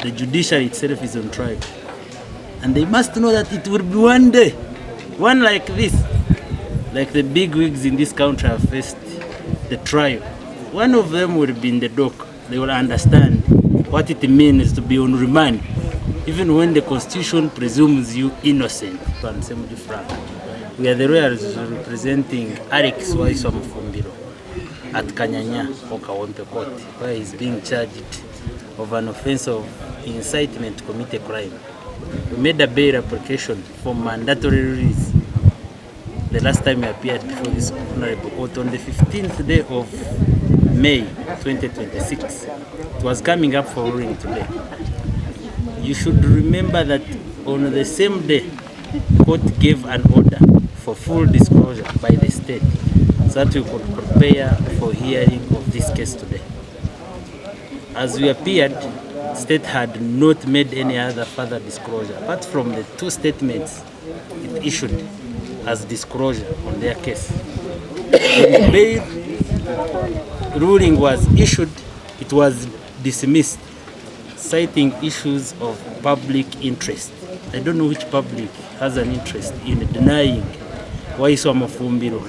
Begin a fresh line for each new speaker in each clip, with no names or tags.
the judiciary itself is on trial. And they must know that it will be one day, one like this, like the big wigs in this country have faced the trial. One of them will be in the dock. They will understand what it means to be on remand, even when the Constitution presumes you innocent. We are the lawyers representing Alex Waiswa Mufumbiro at Kanyanya Okawonpe Court, where he is being charged of an offense of incitement to commit a crime. We made a bail application for mandatory release the last time we appeared before this honorable court on the 15th day of May 2026. It was coming up for hearing today. You should remember that on the same day, the court gave an order for full disclosure by the state so that we could prepare for hearing of this case today. As we appeared, the state had not made any other further disclosure apart from the two statements it issued as disclosure on their case. When the bail ruling was issued, it was dismissed, citing issues of public interest. I don't know which public has an interest in denying Waiswa Mufumbiro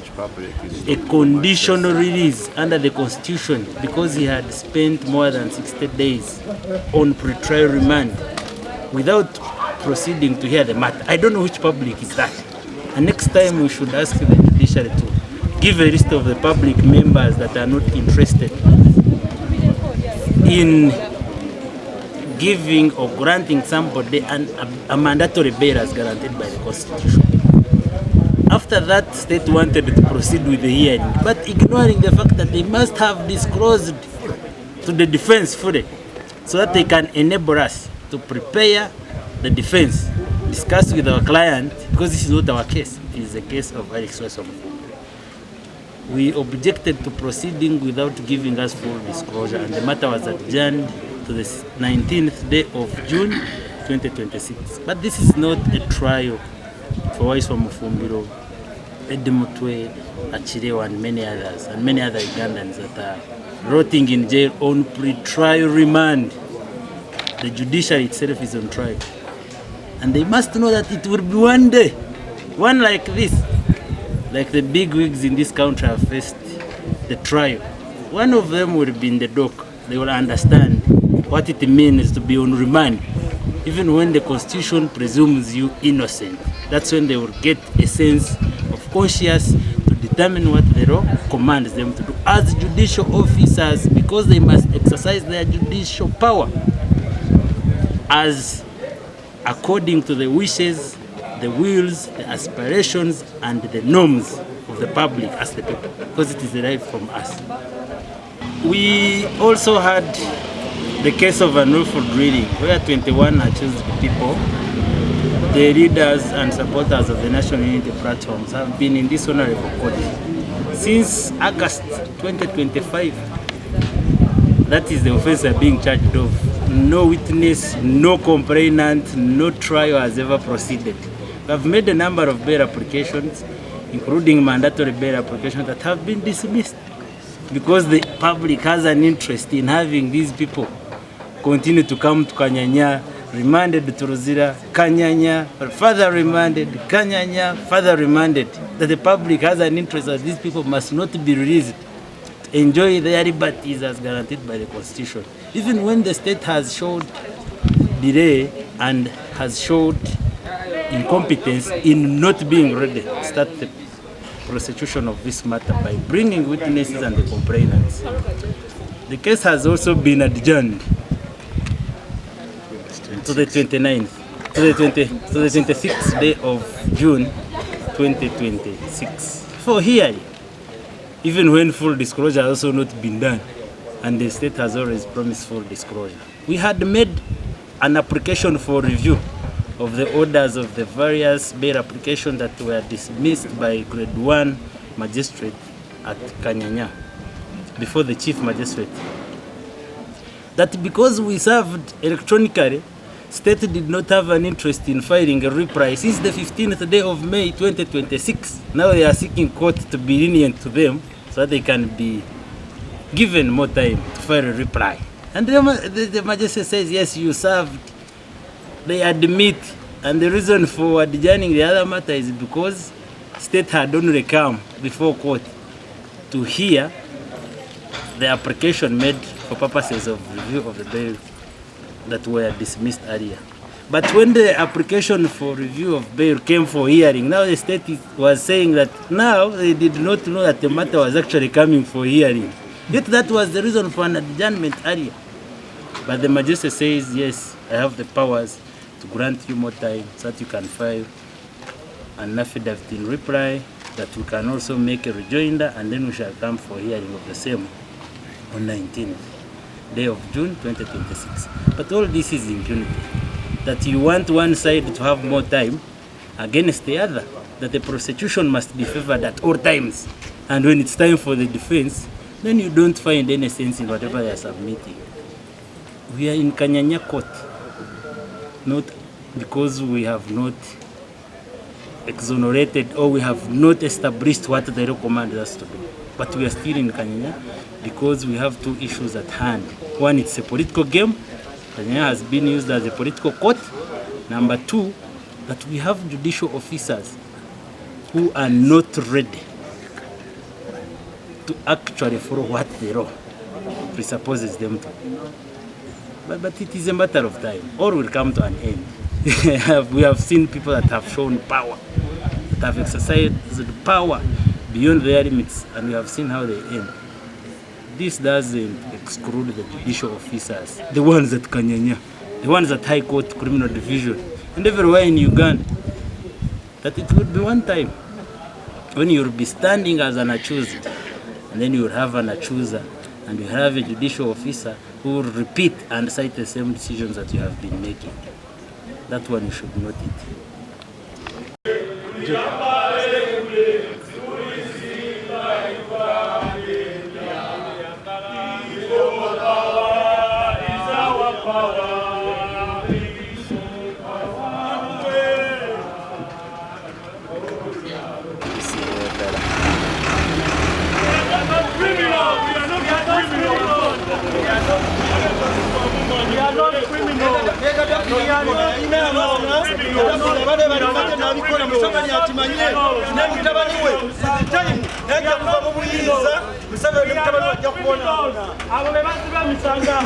a conditional release under the Constitution because he had spent more than 60 days on pre-trial remand without proceeding to hear the matter. I don't know which public is that. And next time we should ask the judiciary to give a list of the public members that are not interested in giving or granting somebody a mandatory bail as guaranteed by the Constitution. After that, state wanted to proceed with the hearing, but ignoring the fact that they must have disclosed to the defense fully so that they can enable us to prepare the defense, discuss with our client, because this is not our case, it is a case of Alex Waiswa. We objected to proceeding without giving us full disclosure, and the matter was adjourned to the 19th day of June 2026. But this is not a trial for Waiswa Mufumbiro, Edmutwe, Achirewa, and many other Ugandans that are rotting in jail on pre-trial remand. The judiciary itself is on trial. And they must know that it will be one day, one like this, like the big wigs in this country have faced the trial. One of them will be in the dock. They will understand what it means to be on remand, even when the Constitution presumes you innocent. That's when they will get a sense of conscience to determine what the law commands them to do as judicial officers, because they must exercise their judicial power as according to the wishes, the wills, the aspirations, and the norms of the public as the people, because it is derived from us. We also had the case of unlawful drilling, where 21 accused people, the leaders and supporters of the National Unity Platforms, have been in this honorable court since August 2025. That is the offense they are being charged of. No witness, no complainant, no trial has ever proceeded. We have made a number of bail applications, including mandatory bail applications, that have been dismissed because the public has an interest in having these people continue to come to Kanyanya, remanded to Ruzira, Kanyanya, further remanded, Kanyanya, further remanded. That the public has an interest that these people must not be released to enjoy their liberties as guaranteed by the Constitution. Even when the state has showed delay and has showed incompetence in not being ready to start the prosecution of this matter by bringing witnesses and the complainants. The case has also been adjourned to the 29th, to the 26th day of June 2026 for hearing, even when full disclosure has also not been done, and the state has always promised full disclosure. We had made an application for review of the orders of the various bail applications that were dismissed by grade 1 magistrate at Kanyanya before the chief magistrate. That because we served electronically, state did not have an interest in filing a reply since the 15th day of May 2026. Now they are seeking court to be lenient to them so that they can be given more time to file a reply. And the magistrate says, yes, you served. They admit, and the reason for adjourning the other matter is because state had only come before court to hear the application made for purposes of review of the bail that were dismissed earlier. But when the application for review of bail came for hearing, now the state was saying that now they did not know that the matter was actually coming for hearing. Yet that was the reason for an adjournment earlier. But the magistrate says, yes, I have the powers to grant you more time so that you can file an affidavit in reply, that we can also make a rejoinder, and then we shall come for hearing of the same on 19th day of June 2026. But all this is impunity. That you want one side to have more time against the other, that the prosecution must be favored at all times. And when it's time for the defense, then you don't find any sense in whatever they are submitting. We are in Kanyanya court, not because we have not exonerated or we have not established what they recommend us to do. But we are still in Kanyanya because we have two issues at hand. One, it's a political game. Kanyanya has been used as a political court. Number two, that we have judicial officers who are not ready to actually follow what the law presupposes them to. But it is a matter of time. All will come to an end. We have seen people that have shown power, that have exercised power beyond their limits, and we have seen how they end. This doesn't exclude the judicial officers, the ones at Kanyanya, the ones at High Court Criminal Division, and everywhere in Uganda, that it would be one time when you'll be standing as an accuser, and then you'll have an accuser, and you have a judicial officer who will repeat and cite the same decisions that you have been making. That one you should note it.
Abo bebantu ba Musango.